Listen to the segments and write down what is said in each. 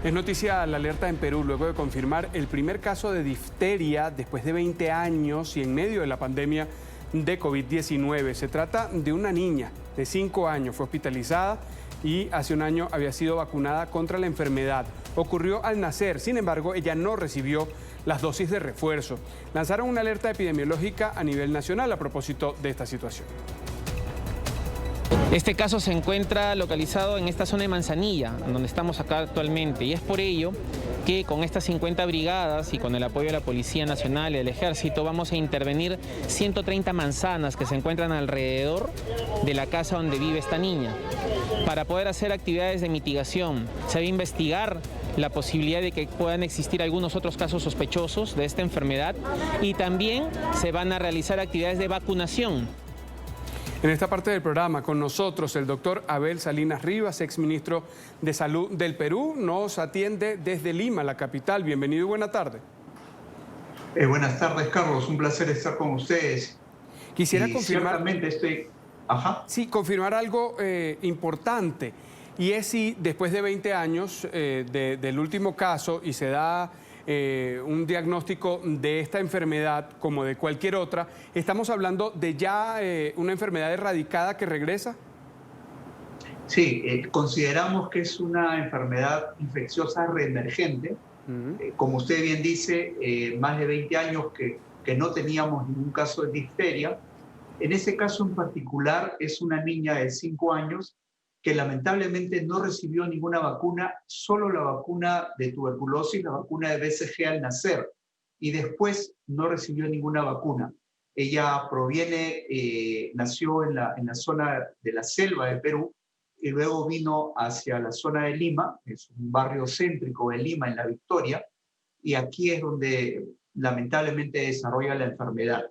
Es noticia la alerta en Perú luego de confirmar el primer caso de difteria después de 20 años y en medio de la pandemia de COVID-19. Se trata de una niña de 5 años, fue hospitalizada y hace un año había sido vacunada contra la enfermedad. Ocurrió al nacer, sin embargo, ella no recibió las dosis de refuerzo. Lanzaron una alerta epidemiológica a nivel nacional a propósito de esta situación. Este caso se encuentra localizado en esta zona de Manzanilla, donde estamos acá actualmente, y es por ello que con estas 50 brigadas y con el apoyo de la Policía Nacional y del Ejército vamos a intervenir 130 manzanas que se encuentran alrededor de la casa donde vive esta niña, para poder hacer actividades de mitigación. Se va a investigar la posibilidad de que puedan existir algunos otros casos sospechosos de esta enfermedad y también se van a realizar actividades de vacunación. En esta parte del programa, con nosotros el doctor Abel Salinas Rivas, exministro de Salud del Perú, nos atiende desde Lima, la capital. Bienvenido y buena tarde. Buenas tardes, Carlos. Un placer estar con ustedes. Quisiera confirmar... Ciertamente Sí, confirmar algo importante. Y es si después de 20 años del último caso y se da un diagnóstico de esta enfermedad como de cualquier otra, ¿estamos hablando de ya una enfermedad erradicada que regresa? Sí, consideramos que es una enfermedad infecciosa reemergente. Como usted bien dice, más de 20 años que no teníamos ningún caso de difteria. En ese caso en particular es una niña de 5 años que lamentablemente no recibió ninguna vacuna, solo la vacuna de tuberculosis, la vacuna de BCG al nacer, y después no recibió ninguna vacuna. Ella nació en la zona de la selva de Perú, y luego vino hacia la zona de Lima, es un barrio céntrico de Lima, en La Victoria, y aquí es donde lamentablemente desarrolla la enfermedad.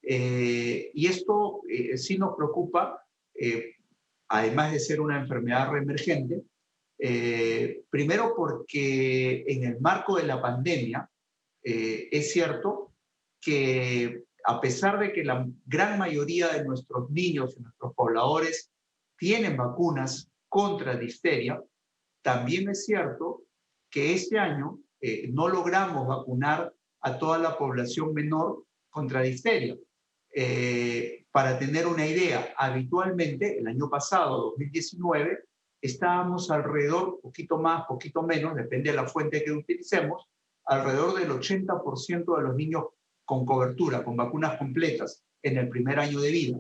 Y esto sí nos preocupa, además de ser una enfermedad reemergente, primero porque en el marco de la pandemia es cierto que a pesar de que la gran mayoría de nuestros niños y nuestros pobladores tienen vacunas contra difteria, también es cierto que este año no logramos vacunar a toda la población menor contra difteria. Para tener una idea, habitualmente el año pasado, 2019, estábamos alrededor, poquito más, poquito menos, depende de la fuente que utilicemos, alrededor del 80% de los niños con cobertura, con vacunas completas en el primer año de vida.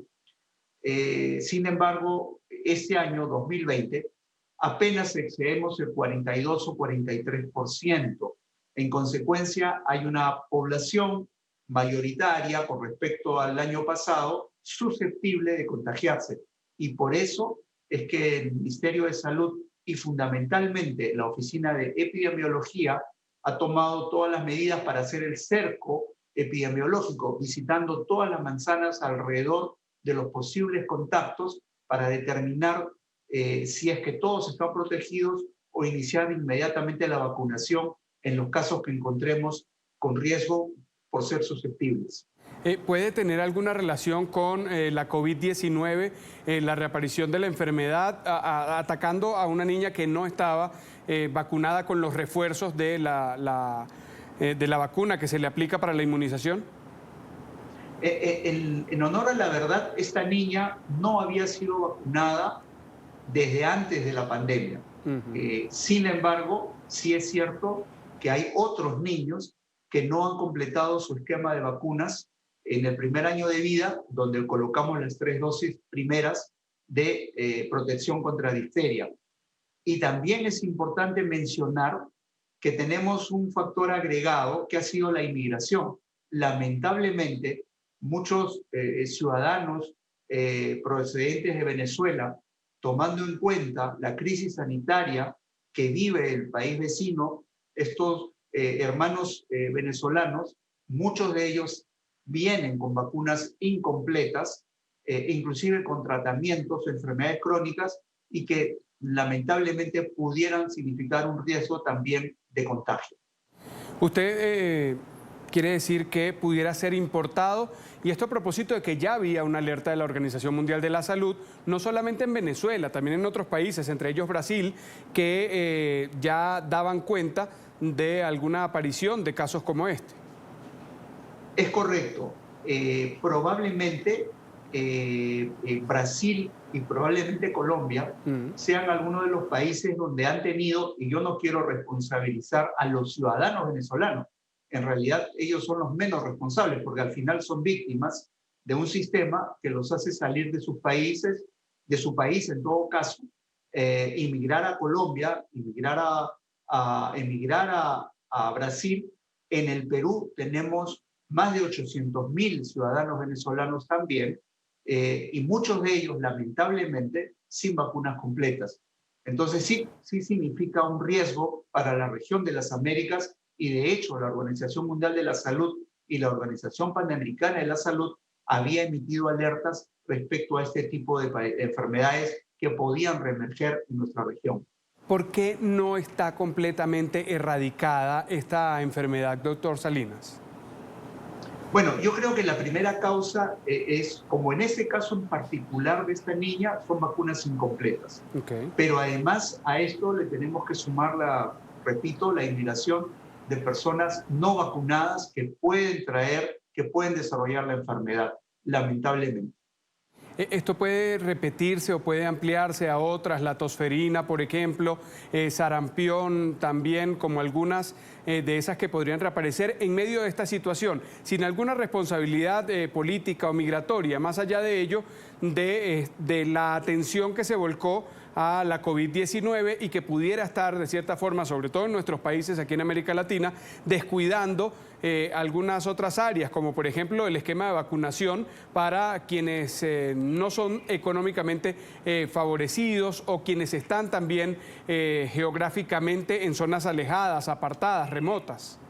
Sin embargo, este año 2020 apenas excedemos el 42 o 43%. En consecuencia, hay una población mayoritaria con respecto al año pasado susceptible de contagiarse. Y por eso es que el Ministerio de Salud y fundamentalmente la Oficina de Epidemiología ha tomado todas las medidas para hacer el cerco epidemiológico, visitando todas las manzanas alrededor de los posibles contactos para determinar si es que todos están protegidos o iniciar inmediatamente la vacunación en los casos que encontremos con riesgo por ser susceptibles. ¿Puede tener alguna relación con la COVID-19, la reaparición de la enfermedad, atacando a una niña que no estaba vacunada con los refuerzos de la vacuna que se le aplica para la inmunización? En honor a la verdad, esta niña no había sido vacunada desde antes de la pandemia. Sin embargo, sí es cierto que hay otros niños que no han completado su esquema de vacunas en el primer año de vida, donde colocamos las 3 dosis primeras de protección contra difteria. Y también es importante mencionar que tenemos un factor agregado que ha sido la inmigración. Lamentablemente, muchos ciudadanos procedentes de Venezuela, tomando en cuenta la crisis sanitaria que vive el país vecino, estos hermanos venezolanos, muchos de ellos vienen con vacunas incompletas, inclusive con tratamientos de enfermedades crónicas y que lamentablemente pudieran significar un riesgo también de contagio. Usted Quiere decir que pudiera ser importado, y esto a propósito de que ya había una alerta de la Organización Mundial de la Salud, no solamente en Venezuela, también en otros países, entre ellos Brasil, que ya daban cuenta de alguna aparición de casos como este. Es correcto. Probablemente Brasil y probablemente Colombia sean algunos de los países donde han tenido, y yo no quiero responsabilizar a los ciudadanos venezolanos, en realidad ellos son los menos responsables, porque al final son víctimas de un sistema que los hace salir de sus países, de su país en todo caso, emigrar a Colombia, emigrar a Brasil. En el Perú tenemos más de 800.000 ciudadanos venezolanos también, y muchos de ellos, lamentablemente, sin vacunas completas. Entonces sí significa un riesgo para la región de las Américas, y de hecho la Organización Mundial de la Salud y la Organización Panamericana de la Salud había emitido alertas respecto a este tipo de enfermedades que podían reemerger en nuestra región. ¿Por qué no está completamente erradicada esta enfermedad, doctor Salinas? Bueno, yo creo que la primera causa es, como en este caso en particular de esta niña, son vacunas incompletas. Okay. Pero además a esto le tenemos que sumar, repito, la inmigración de personas no vacunadas que pueden desarrollar la enfermedad, lamentablemente. ¿Esto puede repetirse o puede ampliarse a otras, la tosferina, por ejemplo, sarampión también, como algunas de esas que podrían reaparecer en medio de esta situación, sin alguna responsabilidad política o migratoria, más allá de ello, de la atención que se volcó a la COVID-19 y que pudiera estar, de cierta forma, sobre todo en nuestros países aquí en América Latina, descuidando algunas otras áreas, como por ejemplo el esquema de vacunación para quienes no son económicamente favorecidos o quienes están también geográficamente en zonas alejadas, apartadas, remotas.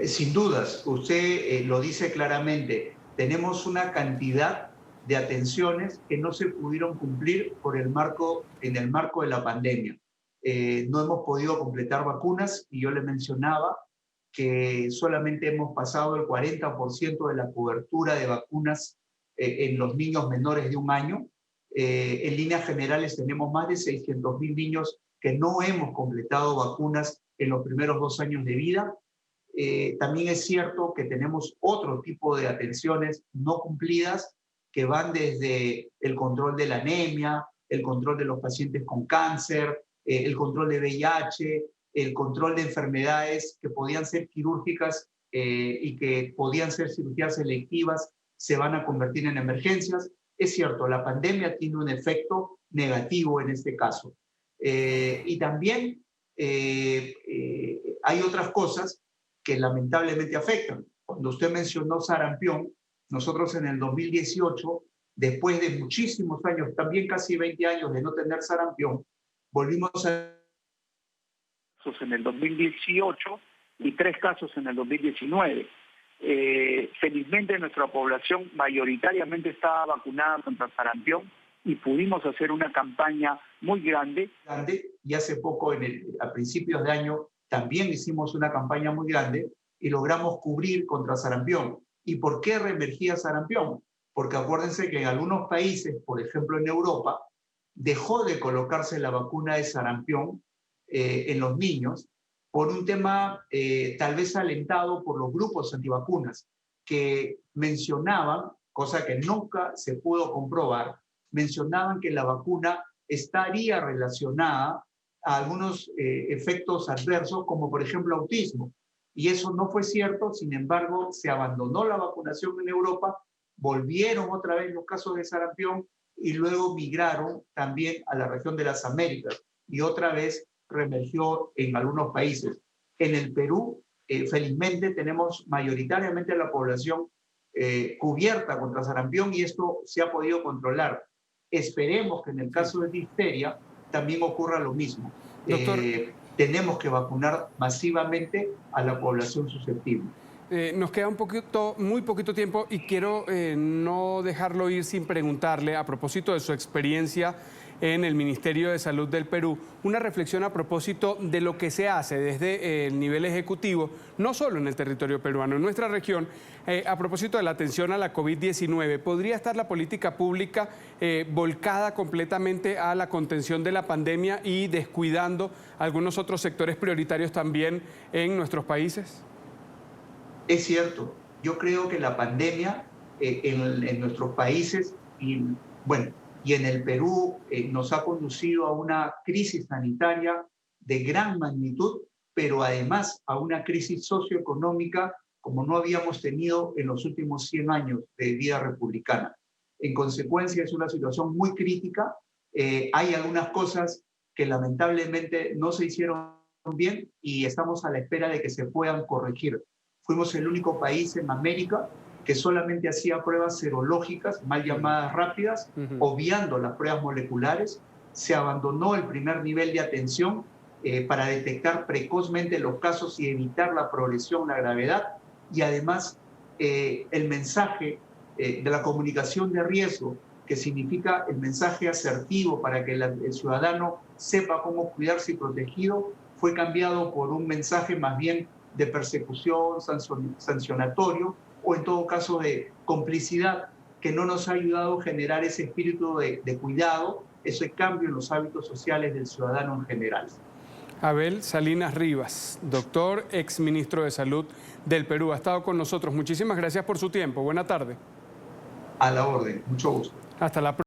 Sin dudas, usted lo dice claramente, tenemos una cantidad de atenciones que no se pudieron cumplir en el marco de la pandemia. No hemos podido completar vacunas, y yo le mencionaba que solamente hemos pasado el 40% de la cobertura de vacunas en los niños menores de 1 año. En líneas generales tenemos más de 600.000 niños que no hemos completado vacunas en los primeros 2 años de vida. También es cierto que tenemos otro tipo de atenciones no cumplidas, que van desde el control de la anemia, el control de los pacientes con cáncer, el control de VIH, el control de enfermedades que podían ser quirúrgicas y que podían ser cirugías selectivas, se van a convertir en emergencias. Es cierto, la pandemia tiene un efecto negativo en este caso. Y también hay otras cosas que lamentablemente afectan. Cuando usted mencionó sarampión, nosotros en el 2018, después de muchísimos años, también casi 20 años de no tener sarampión, volvimos a en el 2018 y 3 casos en el 2019. Felizmente nuestra población mayoritariamente estaba vacunada contra sarampión y pudimos hacer una campaña muy grande. Y hace poco, a principios de año, también hicimos una campaña muy grande y logramos cubrir contra sarampión. ¿Y por qué reemergía sarampión? Porque acuérdense que en algunos países, por ejemplo en Europa, dejó de colocarse la vacuna de sarampión en los niños por un tema tal vez alentado por los grupos antivacunas, que mencionaban, cosa que nunca se pudo comprobar, mencionaban que la vacuna estaría relacionada a algunos efectos adversos, como por ejemplo autismo. Y eso no fue cierto. Sin embargo, se abandonó la vacunación en Europa, volvieron otra vez los casos de sarampión y luego migraron también a la región de las Américas y otra vez reemergió en algunos países. En el Perú, felizmente, tenemos mayoritariamente la población cubierta contra sarampión y esto se ha podido controlar. Esperemos que en el caso de difteria también ocurra lo mismo. Doctor, tenemos que vacunar masivamente a la población susceptible. Nos queda muy poquito tiempo y quiero no dejarlo ir sin preguntarle, a propósito de su experiencia en el Ministerio de Salud del Perú. Una reflexión a propósito de lo que se hace desde el nivel ejecutivo, no solo en el territorio peruano, en nuestra región, a propósito de la atención a la COVID-19. ¿Podría estar la política pública volcada completamente a la contención de la pandemia y descuidando algunos otros sectores prioritarios también en nuestros países? Es cierto, yo creo que la pandemia en nuestros países y en el Perú nos ha conducido a una crisis sanitaria de gran magnitud, pero además a una crisis socioeconómica como no habíamos tenido en los últimos 100 años de vida republicana. En consecuencia, es una situación muy crítica. Hay algunas cosas que lamentablemente no se hicieron bien y estamos a la espera de que se puedan corregir. Fuimos el único país en América que solamente hacía pruebas serológicas, mal llamadas rápidas, obviando las pruebas moleculares. Se abandonó el primer nivel de atención para detectar precozmente los casos y evitar la progresión, la gravedad. Y además, el mensaje de la comunicación de riesgo, que significa el mensaje asertivo para que el ciudadano sepa cómo cuidarse y protegido, fue cambiado por un mensaje más bien de persecución, sancionatorio, o en todo caso de complicidad, que no nos ha ayudado a generar ese espíritu de cuidado, ese cambio en los hábitos sociales del ciudadano en general. Abel Salinas Rivas, doctor, exministro de Salud del Perú, ha estado con nosotros. Muchísimas gracias por su tiempo. Buena tarde. A la orden, mucho gusto. Hasta la próxima.